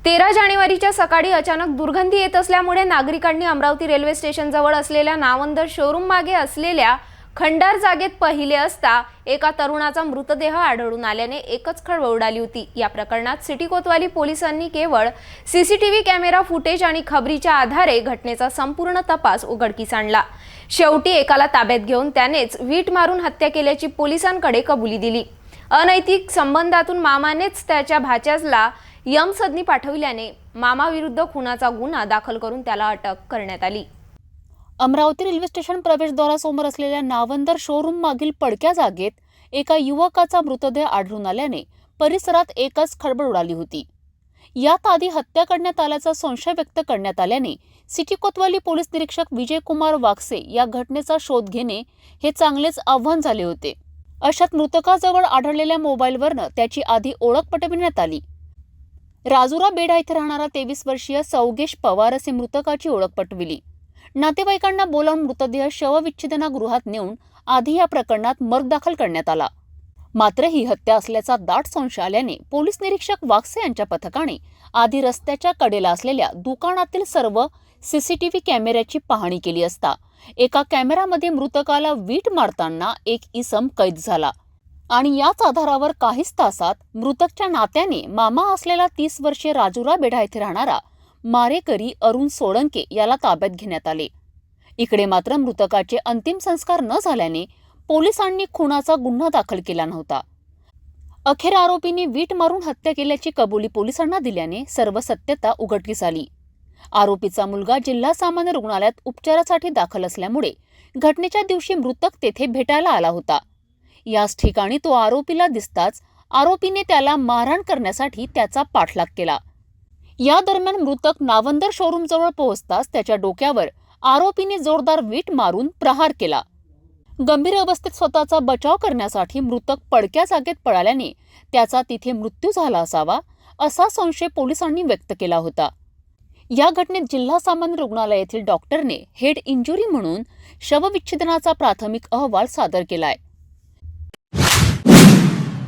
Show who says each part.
Speaker 1: 13 जानेवारीच्या सकाळी अचानक दुर्गंधी येत असल्यामुळे नागरिकांनी अमरावती रेल्वे स्टेशनजवळ असलेल्या नावंदर शोरूम मागे असलेल्या खंडार जागेत पाहिले असता एका तरुणाचा मृतदेह आढळून आल्याने एकच खळबळ उडाली होती। या प्रकरणात सिटी कोतवाली पोलिसांनी केवळ सीसीटीव्ही कॅमेरा फुटेज आणि खबरीच्या आधारे घटनेचा संपूर्ण तपास उघडकीस आणला। शेवटी एकाला ताब्यात घेऊन त्यानेच वीट मारून हत्या केल्याची पोलिसांकडे कबुली दिली। अनैतिक संबंधातून मामानेच त्याच्या भाच्याला यमसदनी पाठविल्याने मामाविरुद्ध खुनाचा गुन्हा दाखल करून त्याला अटक करण्यात आली।
Speaker 2: अमरावती रेल्वे स्टेशन प्रवेशद्वारासमोर असलेल्या नावंदर शोरूम मागील पडक्या जागेत एका युवकाचा मृतदेह आढळून आल्याने परिसरात एकच खळबळ उडाली होती। यात आधी हत्या करण्यात आल्याचा संशय व्यक्त करण्यात आल्याने सिटी कोतवाली पोलीस निरीक्षक विजयकुमार वागसे या घटनेचा शोध घेणे हे चांगलेच आव्हान झाले होते। अशात मृतकाजवळ आढळलेल्या मोबाईलवरनं त्याची आधी ओळख पटविण्यात आली। राजुरा बेडा येथे राहणारा 23 वर्षीय सौगेश पवार असे मृतकाची ओळख पटविली। नातेवाईकांना बोलावून मृतदेह शवविच्छेदनगृहात नेऊन आधी या प्रकरणात मर्ग दाखल करण्यात आला। मात्र ही हत्या असल्याचा दाट संशय आल्याने पोलीस निरीक्षक वागसे यांच्या पथकाने आधी रस्त्याच्या कडेला असलेल्या दुकानातील सर्व सीसीटीव्ही कॅमेऱ्याची पाहणी केली असता एका कॅमेऱ्यामध्ये मृतकाला वीट मारताना एक इसम कैद झाला आणि याच आधारावर काहीच तासात मृतकच्या नात्याने मामा असलेला 30 वर्षीय राजुरा बेडा येथे राहणारा मारेकरी अरुण सोळंके याला ताब्यात घेण्यात आले। इकडे मात्र मृतकाचे अंतिम संस्कार न झाल्याने पोलिसांनी खुनाचा गुन्हा दाखल केला नव्हता। अखेर आरोपींनी वीट मारून हत्या केल्याची कबुली पोलिसांना दिल्याने सर्व सत्यता उघडकीस आली। आरोपीचा मुलगा जिल्हा सामान्य रुग्णालयात उपचारासाठी दाखल असल्यामुळे घटनेच्या दिवशी मृतक तेथे भेटायला आला होता। याच ठिकाणी तो आरोपीला दिसताच आरोपीने त्याला मारहाण करण्यासाठी त्याचा पाठलाग केला। या दरम्यान मृतक नावंदर शोरूम जवळ पोहोचताच त्याच्या डोक्यावर आरोपीने जोरदार वीट मारून प्रहार केला। गंभीर अवस्थेत स्वतःचा बचाव करण्यासाठी मृतक पडक्या जागेत पळाल्याने त्याचा तिथे मृत्यू झाला असावा असा संशय पोलिसांनी व्यक्त केला होता। या घटनेत जिल्हा सामान्य रुग्णालय येथील डॉक्टरने हेड इंजुरी म्हणून शवविच्छेदनाचा प्राथमिक अहवाल सादर केलाय।